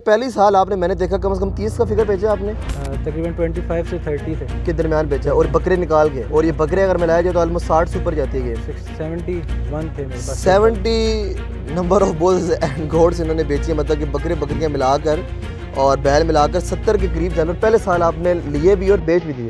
पहली साल आपने मैंने देखा कम से कम 30 का फिगर बेचा आपने तकरीबन 25 से 30 थे के दरमियान बेचा और बकरे निकाल के, और ये बकरे अगर मिलाया जाए तो ऑलमोस्ट 60 से ऊपर जाती है गेम। 71 थे मेरे पास। 70 number of bulls and goats इन्होंने बेची है, मतलब कि बकरे बकरियां मिलाकर और बैल मिलाकर 70 के करीब जानवर पहले साल आपने लिए भी और बेच भी दिए।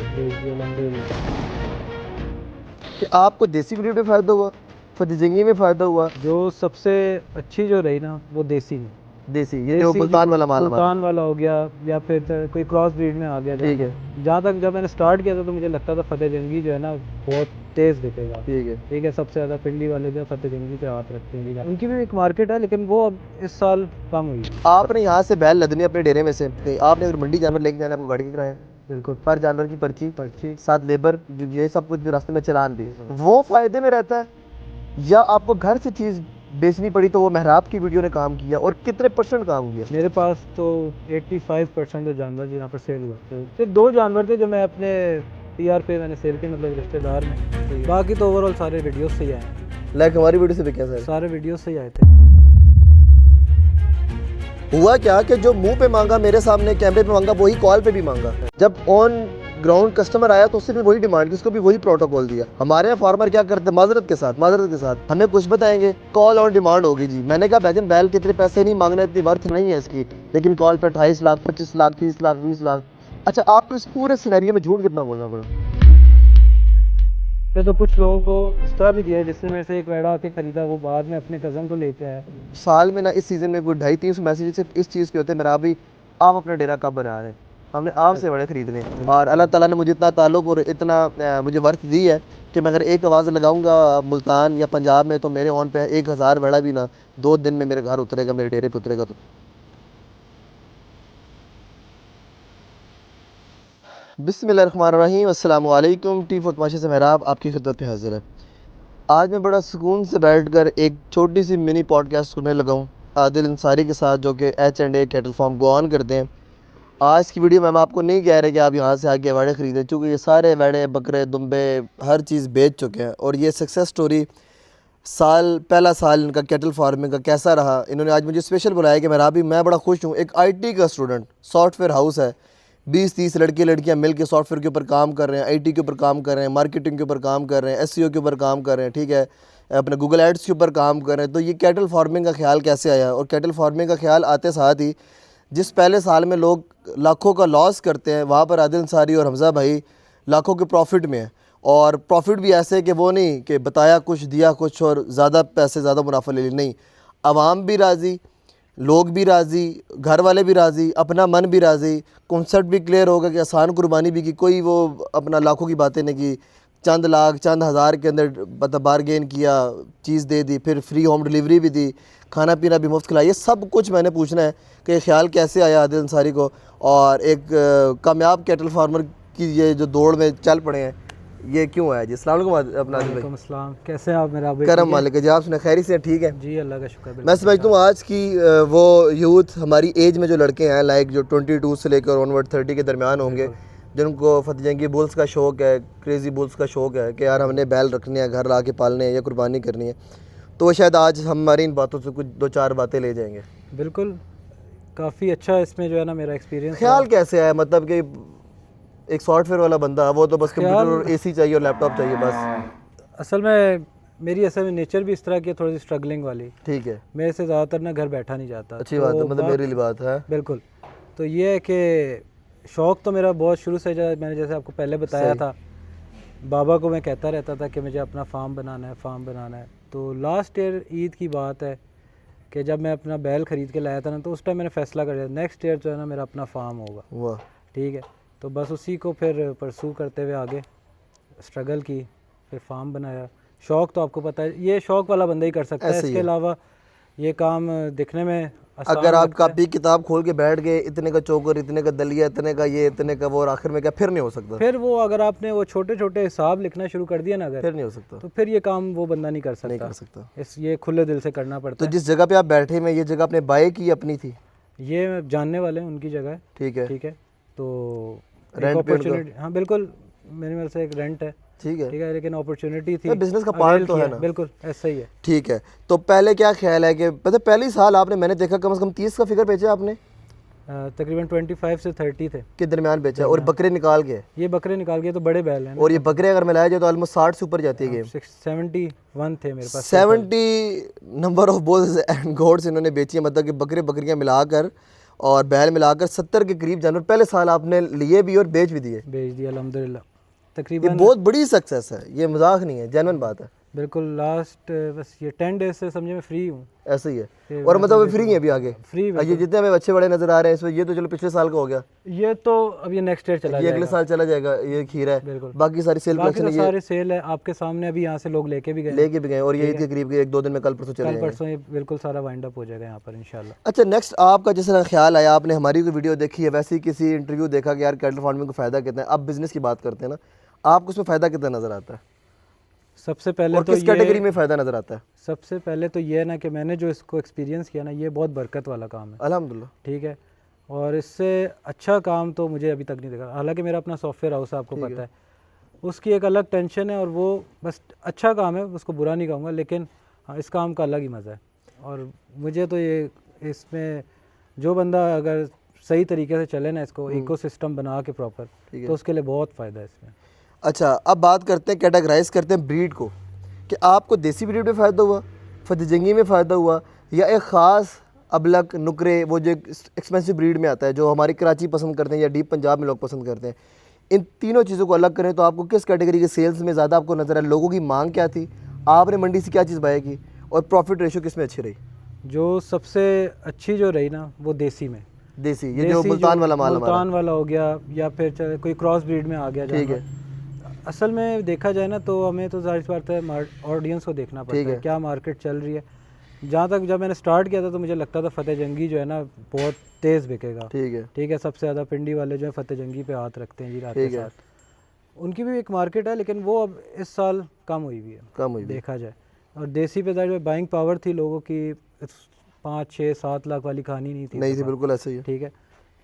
कि आपको देसी ब्रीड में फ़ायदा हुआ, फतेहजंगी में फ़ायदा हुआ? जो सबसे अच्छी जो रही ना वो देसी में। देसी ये वो मुल्तान वाला माल हमारा। मुल्तान वाला हो गया या फिर कोई क्रॉस ब्रीड में आ गया। ठीक है। जहाँ तक जब मैंने स्टार्ट किया था तो मुझे लगता था फतेहजंगी जो है ना बहुत तेज़ दिखेगा। ठीक है, सबसे ज़्यादा पिंडी वाले जो फतेहजंगी पे हाथ रखते हैं, उनकी भी एक मार्केट है, लेकिन वो अब इस साल कम हुई। आपने यहाँ से बैल लदनी अपने डेरे में से, आपने अगर मंडी जानवर लेके जाना, आपको गाड़ी की किराया, बिल्कुल, पर जानवर की पर्ची साथ लेबर, ये सब कुछ जो रास्ते में चलान दी, वो फायदे में रहता है, या आपको घर से चीज़ बेचनी पड़ी तो वो मेहराब की वीडियो ने काम किया, और कितने % काम किया? मेरे पास तो 85% जो जानवर यहाँ पर सेल हुए थे। 2 जानवर थे जो मैं अपने PR पे मैंने सेल किए, मतलब रिश्तेदार में। बाकी तो ओवरऑल सारे वीडियोस से ही आए, लाइक हमारी वीडियो से भी क्या सर? सारे वीडियोस से ही आए थे। हुआ क्या कि जो मुंह पे मांगा मेरे सामने कैमरे पे मांगा, वही कॉल पे भी मांगा। जब ऑन ग्राउंड कस्टमर आया तो उससे भी वही डिमांड की, उसको भी वही प्रोटोकॉल दिया। हमारे यहाँ फार्मर क्या करते हैं, माजरत के साथ हमें कुछ बताएंगे, कॉल ऑन डिमांड होगी जी। मैंने कहा भाईजान बैल के इतने पैसे नहीं मांगने, इतनी वर्थ नहीं है इसकी, लेकिन कॉल पे 28 लाख 25 लाख 30 लाख 20 लाख। अच्छा, आपको इस पूरे सिनेरियो में झूठ कितना बोलना पड़ा? तो कुछ लोगों को इस तरह भी दिया जिससे मेरे से एक वेड़ा आके खरीदा, वो बाद में अपने कज़न को लेते आया। साल में ना इस सीज़न में कोई 250-300 मैसेज सिर्फ इस चीज़ के होते हैं, मेरा भी आप अपना डेरा कब बना रहे हैं, हमने आपसे बड़े खरीदने। और अल्लाह ताला ने मुझे इतना ताल्लुक़ और इतना मुझे वर्थ दी है कि मैं अगर एक आवाज़ लगाऊंगा मुल्तान या पंजाब में, तो मेरे ऑन पे 1000 वेड़ा भी ना 2 दिन में मेरे घर उतरेगा, मेरे डेरे पे उतरेगा। तो बिस्मिल्लाहिर्रहमानिर्रहीम, अस्सलाम वालेकुम। टी फतमाशे से मेहराब आपकी खिदमत में हाजिर है। आज मैं बड़ा सुकून से बैठकर एक छोटी सी मिनी पॉडकास्ट सुनने लगा हूँ आदिल अंसारी के साथ, जो कि H&A cattle farm go on करते हैं। आज की वीडियो में हम आपको नहीं कह रहे कि आप यहाँ से आके वेड़े ख़रीदें, क्योंकि ये सारे वेड़े बकरे दुम्बे हर चीज़ बेच चुके हैं, और ये सक्सेस स्टोरी पहला साल इनका कैटल फार्मिंग का कैसा रहा, इन्होंने आज मुझे स्पेशल बुलाया कि मेरा भी मैं बड़ा खुश हूँ। एक IT का स्टूडेंट, सॉफ्टवेयर हाउस है, 20-30 लड़के लड़कियां मिल के सॉफ्टवेयर के ऊपर काम कर रहे हैं, IT के ऊपर काम कर रहे हैं, मार्केटिंग के ऊपर काम कर रहे हैं, SEO के ऊपर काम कर रहे हैं, ठीक है, अपने गूगल एड्स के ऊपर काम कर रहे हैं। तो ये कैटल फार्मिंग का ख्याल कैसे आया? और कैटल फार्मिंग का ख्याल आते साथ ही जिस पहले साल में लोग लाखों का लॉस करते हैं, वहाँ पर आदिल अंसारी और हमज़ा भाई लाखों के प्रॉफिट में है। और प्रॉफिट भी ऐसे कि वो नहीं कि बताया कुछ दिया कुछ और ज़्यादा पैसे ज़्यादा मुनाफा ले ली, नहीं, आवाम भी राज़ी, लोग भी राज़ी, घर वाले भी राज़ी, अपना मन भी राज़ी, कॉन्सेप्ट भी क्लियर होगा कि आसान कुर्बानी भी की, कोई वो अपना लाखों की बातें नहीं की, चंद लाख चंद हज़ार के अंदर मतलब बारगेन किया, चीज़ दे दी, फिर फ्री होम डिलीवरी भी दी, खाना पीना भी मुफ्त खिलाया। ये सब कुछ मैंने पूछना है कि ख्याल कैसे आया आदिल अंसारी को, और एक कामयाब कैटल फार्मर की ये जो दौड़ में चल पड़े हैं, ये क्यों है जी? अस्सलाम वालेकुम अपना भाई। अस्सलाम, कैसे हैं आप मेरा भाई? करम मालिक जी, आप सुने खैरी से? ठीक है जी, अल्लाह का शुक्र। मैं समझता हूँ आज की वो यूथ हमारी एज में जो लड़के हैं, लाइक जो 22 से लेकर ऑनवर्ड 30 के दरमियान होंगे, जिनको फतेहजंगी बुल्स का शौक़ है, क्रेज़ी बुल्स का शौक़ है कि यार हमने बैल रखने हैं, घर ला के पालने हैं या कुर्बानी करनी है, तो वो शायद आज हमारी इन बातों से कुछ 2-4 बातें ले जाएंगे। बिल्कुल, काफ़ी अच्छा इसमें जो है ना मेरा एक्सपीरियंस। ख्याल कैसे आया, मतलब कि एक सॉफ्टवेयर वाला बंदा, वो तो बस कंप्यूटर और AC चाहिए और लैपटॉप चाहिए बस। असल में मेरी नेचर भी इस तरह की है, थोड़ी सी स्ट्रगलिंग वाली। ठीक है, मेरे से ज़्यादातर ना घर बैठा नहीं जाता। अच्छी बात है, मतलब मेरे लिए बात है। बिल्कुल, तो ये है कि शौक़ तो मेरा बहुत शुरू से, मैंने जैसे आपको पहले बताया था, बाबा को मैं कहता रहता था कि मुझे अपना फार्म बनाना है। तो लास्ट ईयर ईद की बात है कि जब मैं अपना बैल ख़रीद के लाया था ना, तो उस टाइम मैंने फ़ैसला कर लिया नेक्स्ट ईयर जो है ना मेरा अपना फार्म होगा। वाह, ठीक है, तो बस उसी को फिर परसू करते हुए आगे स्ट्रगल की, फिर फार्म बनाया। शौक़ तो आपको पता है, ये शौक़ वाला बंदा ही कर सकता है, इसके अलावा ये काम दिखने में अगर आप कापी किताब खोल के बैठ गए, इतने का चोकर, इतने का दलिया, इतने का ये, इतने का वो, और आखिर में क्या फिर नहीं हो सकता। फिर वो अगर आपने वो छोटे छोटे हिसाब लिखना शुरू कर दिया ना, अगर फिर नहीं हो सकता, तो फिर ये काम वो बंदा नहीं कर सकता। ये खुले दिल से करना पड़ता है। तो जिस जगह पे आप बैठे में, ये जगह आपने बाय की अपनी थी? ये जानने वाले हैं, उनकी जगह है। ठीक है, तो रेंट अपॉर्चुनिटी, हाँ बिल्कुल, मेरे मेरे से एक रेंट है। ठीक है, लेकिन अपॉर्चुनिटी थी, बिजनेस का पार्ट तो है ना। बिल्कुल ऐसा ही है। ठीक है, तो पहले क्या ख्याल है कि पता पहली साल आपने मैंने देखा कम से कम 30 का फिगर बेचा आपने? तकरीबन 25 से 30 थे। के दरमियान बेचा और बकरे निकाल के? ये बकरे निकाल के तो बड़े बैल हैं। और ये बकरे अगर मिलाया जाए तो ऑलमोस्ट 60 से ऊपर जाती है गेम। 71 थे मेरे पास। 70 number of bulls and goats इन्होंने बेची है, मतलब कि बकरे बकरियां मिलाकर और बैल मिलाकर 70 के करीब जानवर पहले साल आपने लिए भी और बेच भी दिए। बेच दिया अल्हम्दुलिल्लाह। ये तकरीबन बहुत बड़ी सक्सेस है, ये मजाक नहीं है, जेन्युइन बात है। बिल्कुल लास्ट बस ये 10 डेज से समझे मैं फ्री हूँ। ऐसे ही है। और मतलब फ्री है अभी आगे? फ्री। ये जितने हमें बच्चे बड़े नजर आ रहे हैं इसमें, ये तो चलो पिछले साल का हो गया, ये तो अब ये नेक्स्ट ईयर चला ये जाएगा। अगले साल चला जाएगा। ये खीरा है, बिल्कुल। बाकी सारी सेल बाकी कलेक्शन तो सारे सेल है आपके सामने, अभी यहाँ से लोग लेके भी गए और ये ईद के करीब 1-2 दिन में कल परसों चले कल जाएंगे। परसों ये बिल्कुल सारा वाइंड अप हो जाएगा यहाँ पर इंशाल्लाह। अच्छा, नेक्स्ट आपका जिस तरह ख्याल आया, आपने हमारी कोई वीडियो देखी है, वैसे ही किसी इंटरव्यू देखा कि यार कैटल फार्मिंग को फ़ायदा कितना है, अब बिजनेस की बात करते हैं ना, आपको उसमें फ़ायदा कितना नज़र आता है? सबसे पहले और तो किस कैटेगरी में फ़ायदा नज़र आता है? सबसे पहले तो ये है ना कि मैंने जो इसको एक्सपीरियंस किया ना, ये बहुत बरकत वाला काम है अल्हम्दुलिल्लाह। ठीक है। और इससे अच्छा काम तो मुझे अभी तक नहीं देखा। हालांकि मेरा अपना सॉफ्टवेयर हाउस है, आपको पता है, उसकी एक अलग टेंशन है और वो बस अच्छा काम है, उसको बुरा नहीं कहूँगा, लेकिन हाँ इस काम का अलग ही मज़ा है। और मुझे तो ये इसमें जो बंदा अगर सही तरीके से चले ना इसको इकोसिस्टम बना के प्रॉपर, तो उसके लिए बहुत फ़ायदा है इसमें। अच्छा, अब बात करते हैं, कैटेगराइज करते हैं ब्रीड को, कि आपको देसी ब्रीड में फ़ायदा हुआ, फतेहजंगी में फ़ायदा हुआ, या एक ख़ास अबलक नुकरे वो जो एक्सपेंसिव ब्रीड में आता है जो हमारी कराची पसंद करते हैं या डीप पंजाब में लोग पसंद करते हैं, इन तीनों चीज़ों को अलग करें तो आपको किस कैटेगरी के सेल्स में ज़्यादा आपको नज़र है? लोगों की मांग क्या थी, आपने मंडी से क्या चीज़ बाय की, और प्रॉफिट रेशो किस में अच्छी रही? जो सबसे अच्छी जो रही ना वो देसी में। देसी, ये जो मुल्तान वाला माल, मुल्तान वाला हो गया या फिर कोई क्रॉस ब्रीड में आ गया। ठीक है। असल में देखा जाए ना तो हमें तो जाहिर सी बात है ऑडियंस को देखना पड़ता है, क्या मार्केट चल रही है। जहाँ तक जब मैंने स्टार्ट किया था तो मुझे लगता था फतेहजंगी जो है ना बहुत तेज़ बिकेगा। ठीक है, सबसे ज़्यादा पिंडी वाले जो है फतेहजंगी पे हाथ रखते हैं जी रात के साथ, उनकी भी एक मार्केट है, लेकिन वो अब इस साल कम हुई हुई है, कम हुई देखा जाए। और देसी पे जो बाइंग पावर थी लोगों की 5-6-7 लाख वाली कहानी नहीं थी, बिल्कुल ऐसे ही है। ठीक है,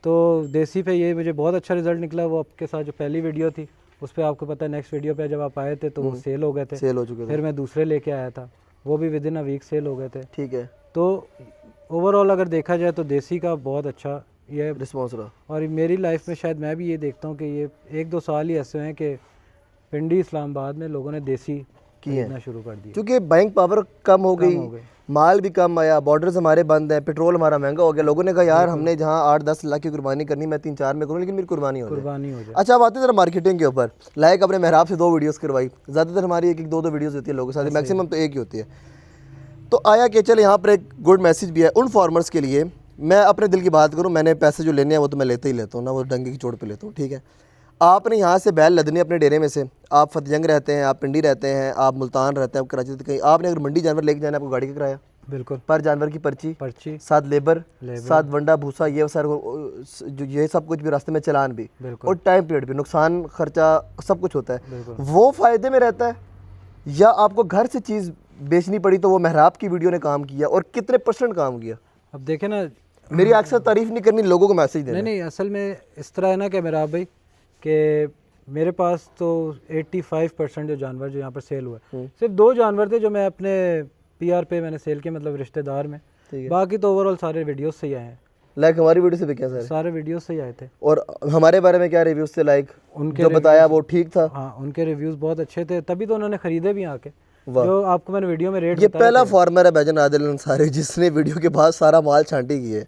तो देसी पे ये मुझे बहुत अच्छा रिजल्ट निकला। वो आपके साथ जो पहली वीडियो थी उस पर आपको पता है, नेक्स्ट वीडियो पे जब आप आए थे तो वो सेल हो गए थे, सेल हो चुके थे। फिर मैं दूसरे लेके आया था, वो भी विदिन अ वीक सेल हो गए थे। ठीक है। तो ओवरऑल अगर देखा जाए तो देसी का बहुत अच्छा ये रिस्पॉन्स रहा। और मेरी लाइफ में शायद मैं भी ये देखता हूँ कि ये 1-2 साल ही ऐसे हैं कि पिंडी इस्लामाबाद में लोगों ने देसी खरीदना शुरू कर दिया, क्योंकि बैंक पावर कम हो गई, माल भी कम आया, बॉर्डर्स हमारे बंद हैं, पेट्रोल हमारा महंगा हो गया। लोगों ने कहा यार हमने जहाँ 8-10 लाख की कुर्बानी करनी, मैं 3-4 में करूँ, लेकिन मेरी कुर्बानी हो जाए। अच्छा, अब आते हैं जरा मार्केटिंग के ऊपर। लाइक अपने मेहराब से 2 वीडियोस करवाई, ज़्यादातर हमारी 1-2 वीडियोस होती है लोगों के साथ, मैक्सिमम तो एक ही होती है। तो आया कि चल यहाँ पर एक गुड मैसेज भी है उन फार्मर्स के लिए। मैं अपने दिल की बात करूँ, मैंने पैसे जो लेने हैं वो तो मैं लेते ही लेता हूँ ना, वो डंगे की चोट पर लेता हूँ। ठीक है, आपने यहाँ से बैल लदने अपने डेरे में से, आप फतेहजंग रहते हैं, आप पिंडी रहते हैं, आप मुल्तान रहते हैं, आप कराची कहीं, आपने अगर मंडी जानवर लेके जाना, आपको गाड़ी का किराया, बिल्कुल, पर जानवर की पर्ची, साथ लेबर, साथ वंडा भूसा, ये सारे जो ये सब कुछ भी, रास्ते में चलान भी, और टाइम पीरियड भी, नुकसान खर्चा सब कुछ होता है। वो फ़ायदे में रहता है या आपको घर से चीज़ बेचनी पड़ी? तो वो मेहराब की वीडियो ने काम किया, और कितने % काम किया? अब देखे ना, मेरी अक्सर तारीफ नहीं करनी, लोगों को मैसेज देना। नहीं, असल में इस तरह है ना कि मेहराब भाई कि मेरे पास तो 85% जो जानवर जो यहाँ पर सेल हुआ, सिर्फ 2 जानवर थे जो मैं अपने PR पे मैंने सेल किए, मतलब रिश्तेदार में, बाकी तो ओवरऑल सारे वीडियोस से ही आए हैं। लाइक हमारी वीडियो से भी क्या सारे वीडियोस से ही आए थे। और हमारे बारे में क्या रिव्यूज थे? लाइक उनके जो बताया वो ठीक था? हाँ, उनके रिव्यूज़ बहुत अच्छे थे, तभी तो उन्होंने ख़रीदे भी आके। जो आपको मैंने वीडियो में रेट ये पहला फार्मर है भाईजान आदिल अंसारी जिसने वीडियो के बाद सारा माल छांटी की है।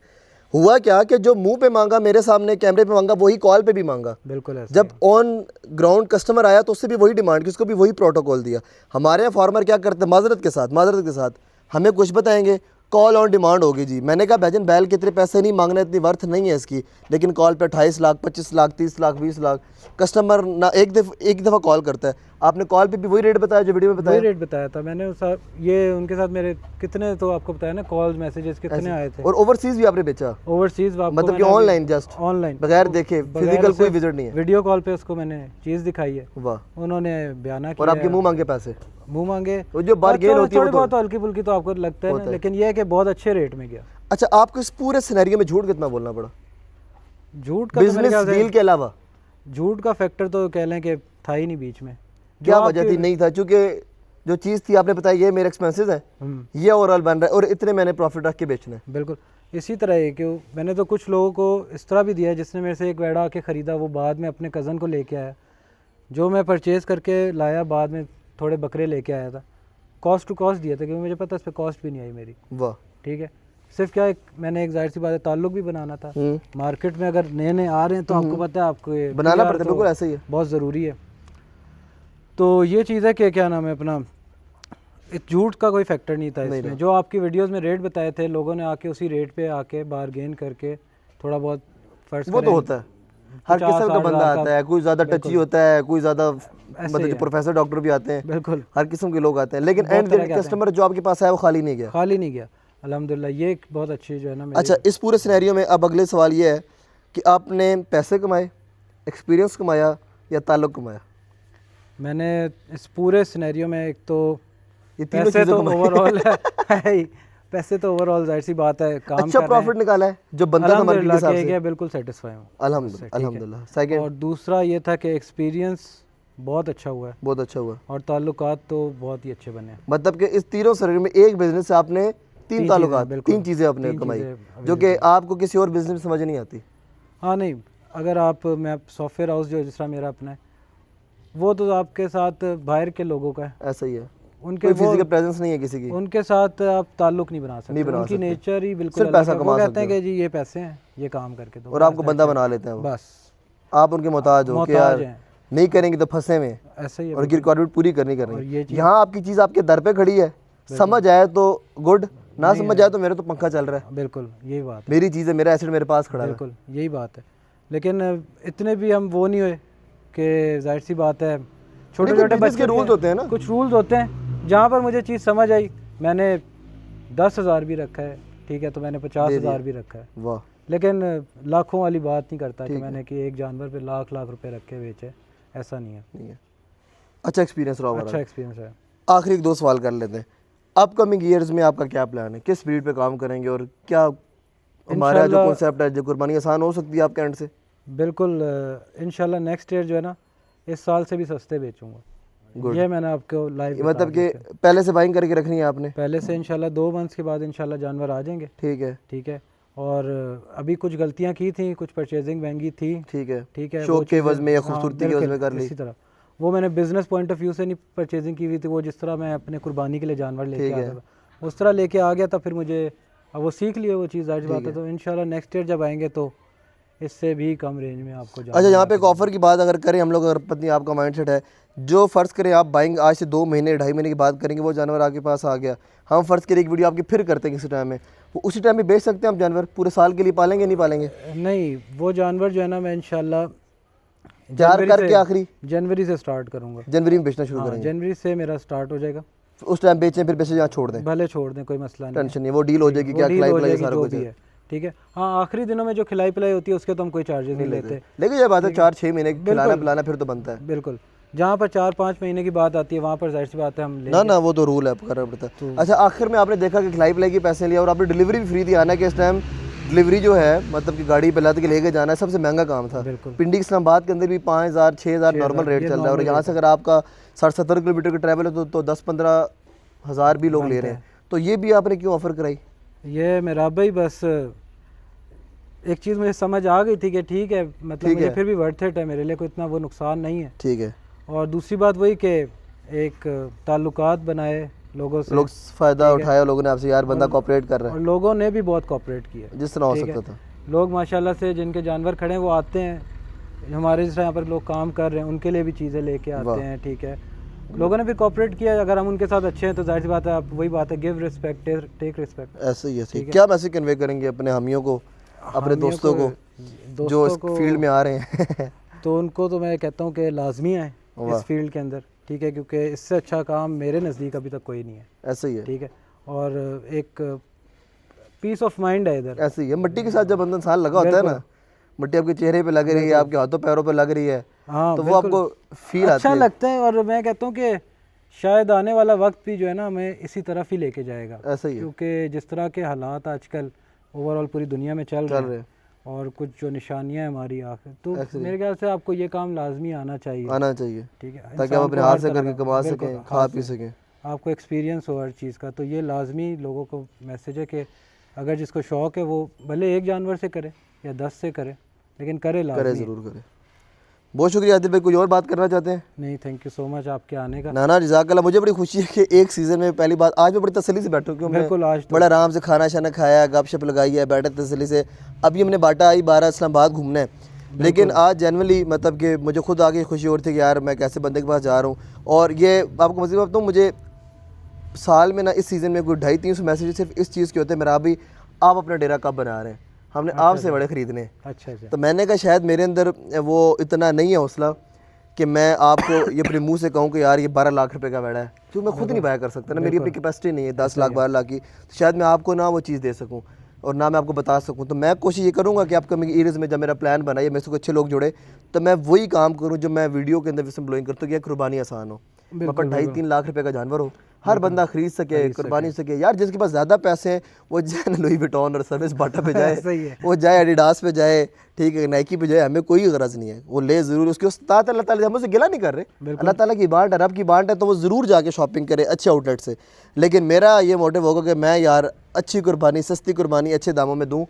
हुआ क्या कि जो मुंह पे मांगा, मेरे सामने कैमरे पे मांगा, वही कॉल पे भी मांगा। बिल्कुल ऐसा। जब ऑन ग्राउंड कस्टमर आया तो उससे भी वही डिमांड की, उसको भी वही प्रोटोकॉल दिया। हमारे यहाँ फार्मर क्या करते हैं, माजरत के साथ हमें कुछ बताएंगे, कॉल ऑन डिमांड होगी जी। मैंने कहा भाईजान बैल के इतने पैसे नहीं मांगना, इतनी वर्थ नहीं है इसकी, लेकिन कॉल पे 28 लाख 25 लाख 30 लाख 20 लाख कस्टमर ना एक दफ़ा कॉल करता है। आपने कॉल पे भी वही रेट बताया जो वीडियो में बताया? वही रेट बताया था मैंने। ये उनके साथ मेरे कितने तो आपको बताया ना, कॉल्स मैसेजेस कितने आए थे। और ओवरसीज भी आपने बेचा? ओवरसीज मतलब कि ऑनलाइन, जस्ट ऑनलाइन, बगैर देखे, फिजिकल कोई विजिट नहीं है, वीडियो कॉल पे उसको मैंने चीज़ दिखाई है। वाह। उन्होंने बयाना किया। और आपके मुंह मांगे पैसे? मुंह मांगे, जो बार्गेन होती है थोड़ी बहुत हल्की फुल्की तो आपको लगता है, लेकिन ये है कि बहुत अच्छे रेट में गया। अच्छा, आपको इस पूरे सिनेरियो में झूठ कितना बोलना पड़ा? झूठ का बिजनेस डील के अलावा झूठ का फैक्टर तो कह लें कि था ही नहीं बीच में। क्या वजह थी? नहीं था, क्योंकि जो चीज़ थी आपने बताई ये मेरे एक्सपेंसेस हैं, ये ओवरऑल बन रहा है और इतने मैंने प्रॉफिट रख के बेचना है। बिल्कुल, इसी तरह है कि मैंने तो कुछ लोगों को इस तरह भी दिया है, जिसने मेरे से एक वेड़ा आके ख़रीदा, वो बाद में अपने कज़न को लेके आया, जो मैं परचेज़ करके लाया बाद में थोड़े बकरे लेके आया था, कॉस्ट टू कॉस्ट दिया था, क्योंकि मुझे पता है इस पर कॉस्ट भी नहीं आई मेरी। वाह। ठीक है, सिर्फ क्या मैंने एक जाहिर सी बात है ताल्लुक भी बनाना था। मार्केट में अगर नए नए आ रहे हैं तो आपको पता है आपको ये बनाना PR पड़ता है, तो बिल्कुल ऐसा ही है। बहुत ज़रूरी है। तो ये चीज़ है कि क्या नाम है अपना, एक झूठ का कोई फैक्टर नहीं था इसमें। जो आपकी वीडियोस में रेट बताए थे, लोगों ने आके उसी रेट पे आके बारगेन करके थोड़ा बहुत फर्ज वो तो होता है, हर किस्म का बंदा आता है, कोई ज़्यादा टची होता है, कोई ज़्यादा मतलब प्रोफेसर डॉक्टर भी आते हैं, बिल्कुल हर किस्म के लोग आते हैं, लेकिन एंड कस्टमर जो आपके पास आया वो खाली नहीं गया। खाली नहीं गया अल्हम्दुलिल्लाह। ये एक बहुत अच्छी जो है ना अच्छा, इस पूरे सिनेरियो में अब अगले सवाल ये है कि आपने पैसे कमाए, एक्सपीरियंस कमाया या ताल्लुक कमाया? मैंने इस पूरे सिनेरियो में एक तो ये तीनों पैसे चीज़ें तो कमाई। ओवरऑल है ही, पैसे तो ओवरऑल जाहिर सी बात है काम अच्छा प्रॉफिट निकाला है जो बनता था मार्केट के हिसाब से? बिल्कुल सेटिस्फाई हूँ अल्हम्दुलिल्लाह। सेकंड? और दूसरा ये था कि एक्सपीरियंस बहुत अच्छा हुआ है, बहुत अच्छा हुआ, और ताल्लुकात तो बहुत ही अच्छे बने हैं। मतलब कि इस तीनों सिनेरियो में एक बिजनेस से आपने तीन ताल्लुकात, तीन चीज़ें आपने कमाई जो कि आपको किसी और बिजनेस में समझ नहीं आती। हाँ नहीं, अगर मैं सॉफ्टवेयर हाउस जो जिस तरह मेरा अपना है, वो तो आपके साथ बाहर के लोगों का है, ऐसा ही है, उनके फिजिकल प्रेजेंस नहीं है किसी की, उनके साथ आप ताल्लुक नहीं बना सकते, उनकी नेचर ही बिल्कुल अलग है। वो कहते हैं कि जी ये पैसे हैं, ये काम करके दो, और आपको बंदा बना लेते हैं वो, बस आप उनके मोहताज हो कि यार नहीं करेंगे तो फंसे में, ऐसा ही है, और उनकी रिक्वायरमेंट पूरी करनी ये यहाँ आपकी चीज़ आपके दर पे खड़ी है, समझ आए तो गुड, ना समझ आए तो मेरा तो पंखा चल रहा है। बिल्कुल यही बात है, मेरी चीज़ है, मेरा एसेट मेरे पास खड़ा है। बिल्कुल यही बात है। लेकिन इतने भी हम वो नहीं हुए कि जाहिर सी बात है छोटे छोटे बच्चे के रूल्स होते हैं ना, कुछ रूल्स होते हैं। जहाँ पर मुझे चीज़ समझ आई, मैंने 10,000 भी रखा है, ठीक है, तो मैंने 50,000 भी रखा है। वाह। लेकिन लाखों वाली बात नहीं करता कि मैंने कि एक जानवर पे लाख लाख रुपए रख के बेचे, ऐसा नहीं है। अच्छा एक्सपीरियंस रहा, अच्छा एक्सपीरियंस है। आखिरी एक दो सवाल कर लेते हैं, अपकमिंग ईयर्स में आपका क्या प्लान है, किस फील्ड पे काम करेंगे, और क्या हमारा जो कॉन्सेप्ट है जो कुर्बानी आसान हो सकती है आपके एंड से? बिल्कुल इंशाल्लाह नेक्स्ट ईयर जो है ना, इस साल से भी सस्ते बेचूंगा, ये मैंने आपको लाइव मतलब कि पहले से बाइंग करके रखनी है आपने? पहले से इंशाल्लाह 2 मंथ्स के बाद इंशाल्लाह जानवर आ जाएंगे। ठीक है। और अभी कुछ गलतियां की थी, कुछ परचेजिंग महंगी थी, ठीक है, शौक के वजह में या खूबसूरती के वजह में कर ली, इसी तरह वो मैंने बिजनेस पॉइंट ऑफ व्यू से नहीं परचेजिंग की हुई थी, वो जिस तरह मैं अपने कुर्बानी के लिए जानवर लेके आता था उस तरह लेके आ गया था, फिर मुझे अब वो सीख लिया वो चीज़, जाहिर बात है। तो इंशाल्लाह नेक्स्ट ईयर जब आएंगे तो इससे भी कम रेंज में आपको। अच्छा, यहाँ पे एक ऑफ़र की बात अगर करें हम लोग, अगर पत्नी आपका माइंडसेट है जो फ़र्ज़ करें आप बाइंग आज से 2 महीने 2.5 महीने की बात करेंगे, वो जानवर आपके पास आ गया, हम फ़र्ज़ करें एक वीडियो आपकी फिर करते हैं किसी टाइम में, वो उसी टाइम में बेच सकते हैं हम जानवर? पूरे साल के लिए पालेंगे नहीं पालेंगे? नहीं, वो जानवर जो है ना मैं इंशाल्लाह तैयार करके आखिरी जनवरी से स्टार्ट करूँगा, जनवरी में बेचना शुरू करेंगे। जनवरी से मेरा स्टार्ट हो जाएगा, उस टाइम बेचें फिर पैसे यहाँ छोड़ दें? भले छोड़ दें, कोई मसला नहीं, टेंशन नहीं, वो डील हो जाएगी, क्या खिलाई पिलाई सारा कुछ है, ठीक है। हाँ, आखिरी दिनों में जो खिलाई पिलाई होती है उसके तो हम कोई चार्जेस नहीं लेते, लेकिन ये बात है 4-6 महीने खिलाना पिलाना फिर तो बनता है। बिल्कुल, जहाँ पर 4-5 महीने की बात आती है वहाँ पर जाहिर सी बात है हम ना वो तो रूल है, करना पड़ता है। अच्छा, आखिर में आपने देखा कि खिलाई पिलाई के पैसे लिया और आपने डिलीवरी भी फ्री दी, आना कि इस टाइम डिलीवरी जो है मतलब कि गाड़ी पे लाद के लेके जाना है सबसे महंगा काम था। पिंडी इस्लामाबाद के अंदर भी 5,000-6,000 नॉर्मल रेट चल रहा है, और यहाँ से अगर आपका 60-70 किलोमीटर का ट्रैवल है तो 10-15 हज़ार भी लोग ले रहे हैं, तो ये भी आपने क्यों ऑफ़र कराई? ये मेरा भाई बस एक चीज़ मुझे समझ आ गई थी कि ठीक है, मतलब मुझे फिर भी वर्थ इट है, मेरे लिए कोई इतना वो नुकसान नहीं है, ठीक है। और दूसरी बात वही कि एक ताल्लुकात बनाए लोगों से, लोग फ़ायदा उठाया, लोगों ने आपसे यार बंदा कोऑपरेट कर रहा है, और लोगों ने भी बहुत कोऑपरेट किया जिस तरह हो सकता था। लोग माशाल्लाह से जिनके जानवर खड़े हैं वो आते हैं, हमारे जिस तरह यहाँ पर लोग काम कर रहे हैं उनके लिए भी चीज़ें लेके आते हैं, ठीक है, लोगों ने भी कोऑपरेट किया। अगर हम उनके साथ अच्छे हैं तो जाहिर सी बात है, आप वही बात है, गिव रिस्पेक्ट टेक रिस्पेक्ट, ऐसे ही है। क्या मैसेज कन्वे करेंगे अपने हामियों को, अपने दोस्तों को जो इस फील्ड में आ रहे हैं? तो उनको तो मैं कहता हूँ कि लाजमी आए इस फील्ड के अंदर, ठीक है, क्योंकि इससे अच्छा काम मेरे नज़दीक अभी तक कोई नहीं है। ऐसे ही है, ठीक है, और एक पीस ऑफ माइंड है इधर। ऐसे ही है, मिट्टी के साथ जब बंधन साल लगा होता है ना, मिट्टी आपके चेहरे पे लग रही है, आपके हाथों पैरों पे लग रही है, हाँ, तो वो आपको फील अच्छा लगता है। और मैं कहता हूँ कि शायद आने वाला वक्त भी जो है ना हमें इसी तरफ ही लेके जाएगा, ऐसा ही है, क्योंकि जिस तरह के हालात आजकल ओवरऑल पूरी दुनिया में चल रहे हैं और कुछ जो निशानियां हैं हमारी आखिर, तो मेरे ख्याल से आपको ये काम लाजमी आना चाहिए, ठीक है, ताकि आप अपने हाथ से करके कमा सकें, खा पी सकें, आपको एक्सपीरियंस हो हर चीज़ का। तो ये लाजमी लोगों को मैसेज है कि अगर जिसको शौक़ है वो भले एक जानवर से करे या 10 से करे, लेकिन करे करे, लाजमी है। ज़रूर करे। बहुत शुक्रिया आदिल भाई, कोई और बात करना चाहते हैं? नहीं, थैंक यू सो मच आपके आने का। ना ना, जज़ाकल्लाह। मुझे बड़ी खुशी है कि एक सीज़न में पहली बात, आज मैं बड़ी तसल्ली से बैठा हूँ क्योंकि बिल्कुल, आज तो बड़ा आराम से खाना शाना खाया, गपशप लगाई है, बैठे तसल्ली से। अभी हमने बाटा आई 12 इस्लामाबाद घूमना है, लेकिन आज जनरली मतलब कि मुझे खुद आगे खुशी हो रही थी कि यार मैं कैसे बंदे के पास जा रहा हूँ। और ये आपको मज़ीद बताऊँ, मुझे साल में ना इस सीज़न में कोई 250-300 मैसेज सिर्फ इस चीज़ के होते हैं, मेरा अभी आप अपना डेरा कब बना रहे हैं, हमने आपसे बड़े ख़रीदने हैं। अच्छा अच्छा। तो मैंने कहा शायद मेरे अंदर वो इतना नहीं है हौसला कि मैं आपको ये अपने मुंह से कहूँ कि यार ये 12 लाख रुपए का बेड़ा है, क्योंकि मैं खुद नहीं बाया कर सकता ना, मेरी अपनी कैपेसिटी नहीं है 10 लाख 12 लाख की। तो शायद मैं आपको ना वो चीज़ दे सकूँ और ना मैं आपको बता सकूँ। तो मैं कोशिश ये करूँगा कि आपका मेरी ईयर्स में जब मेरा प्लान बना या मेरे से अच्छे लोग जुड़े, तो मैं वही काम करूँ जो मैं वीडियो के अंदर विस्म ब्लोइंग करता हूँ कि कुर्बानी आसान हो, मेरे पास 2.5-3 लाख रुपए का जानवर हो, हर बंदा खरीद सके, कुर्बानी सके। यार जिसके पास ज़्यादा पैसे हैं वो जाए लुई विटॉन और सर्विस बाटा पे जाए, सही है। वो जाए एडिडास पे जाए, ठीक है, नाइकी पे जाए, हमें कोई गरज नहीं है, वो ले ज़रूर। उसके उस्ताद अल्लाह ताला हम उससे गिला नहीं कर रहे, अल्लाह ताला की बांट है, रब की बांट है, तो वो ज़रूर जाके शॉपिंग करे अच्छे आउटलेट से। लेकिन मेरा ये मोटिव होगा कि मैं यार अच्छी कुर्बानी, सस्ती कुर्बानी अच्छे दामों में दूँ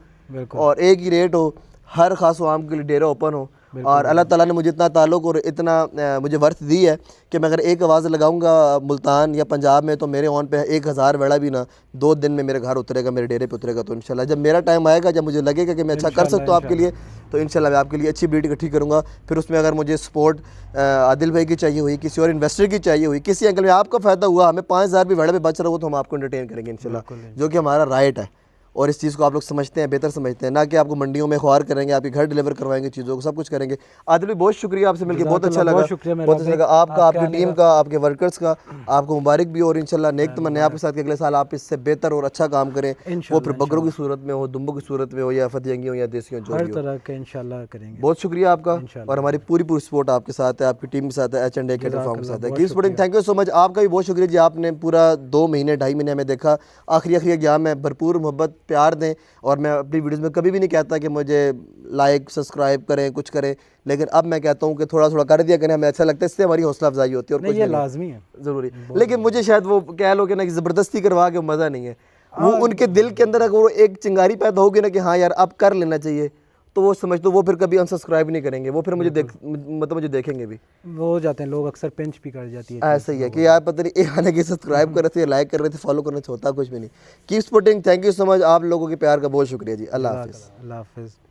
और एक ही रेट हो, हर खास आम के लिए डेरा ओपन हो। और अल्लाह ताला ने मुझे इतना ताल्लुक़ और इतना मुझे वर्थ दी है कि मैं अगर एक आवाज़ लगाऊंगा मुल्तान या पंजाब में, तो मेरे ऑन पे 1000 वेड़ा भी ना 2 दिन में मेरे घर उतरेगा, मेरे डेरे पे उतरेगा। तो इंशाल्लाह जब मेरा टाइम आएगा, जब मुझे लगेगा कि मैं अच्छा कर सकता हूँ आपके लिए, तो इंशाल्लाह मैं आपके लिए अच्छी ब्रीड इकट्ठी करूँगा। फिर उसमें अगर मुझे सपोर्ट आदिल भाई की चाहिए हुई, किसी और इन्वेस्टर की चाहिए हुई, किसी एंगल में आपका फ़ायदा हुआ, हमें 5000 भी वेड़ा पे बच रहा हो, तो हम आपको एंटरटेन करेंगे इंशाल्लाह, जो कि हमारा राइट है। और इस चीज़ को आप लोग समझते हैं, बेहतर समझते हैं, ना कि आपको मंडियों में ख्वार करेंगे, आपके घर डिलीवर करवाएंगे चीज़ों को, सब कुछ करेंगे। आदिल भाई बहुत शुक्रिया, आपसे मिलकर बहुत अच्छा लगा, बहुत अच्छा लगा। आपका, आपकी टीम का, आपके वर्कर्स का आपको मुबारक भी। और इंशाल्लाह नेक तमन्ना आपके साथ कि अगले साल आप इससे बेहतर और अच्छा काम करें, वो फिर बकरों की सूरत में हो, दुम्बों की सूरत में हो, या फतियंगी हो, या देसी हो, जो हर भी हो। तरह के इंशाल्लाह करेंगे। बहुत शुक्रिया आपका, और हमारी पूरी सपोर्ट आपके साथ है, आपकी टीम के साथ है, H&A कैटल फार्म के साथ है। Keep supporting, thank you so much. आपका भी बहुत शुक्रिया जी, आपने पूरा 2 महीने 2.5 महीने हमें देखा। आखिरी एग्जाम में भरपूर मोहब्बत प्यार दें, और मैं अपनी वीडियोज़ में कभी भी नहीं कहता कि मुझे लाइक सब्सक्राइब करें, कुछ करें, लेकिन अब मैं कहता हूँ कि थोड़ा थोड़ा कर दिया करें, हमें अच्छा लगता है, इससे हमारी हौसला अफजाई होती है। और कुछ ये लाजमी है, ज़रूरी। लेकिन मुझे शायद वो कह लो कि ना कि ज़बरदस्ती करवा के मज़ा नहीं है, वो उनके दिल के अंदर अगर वो एक चिंगारी पैदा होगी ना कि हाँ यार अब कर लेना चाहिए, तो वो समझ दो वो फिर कभी अनसब्सक्राइब नहीं करेंगे, वो फिर मुझे मुझे देखेंगे भी, वो हो जाते हैं लोग, अक्सर पिंच भी कर जाती है। ऐसा ही है कि यार पता नहीं हालांकि सब्सक्राइब कर रहे थे, लाइक कर रहे थे, फॉलो करने से होता कुछ भी नहीं। Keep supporting, thank you so much. आप लोगों के प्यार का बहुत शुक्रिया जी। अल्लाह हाफिज़। अल्लाह हाफिज़।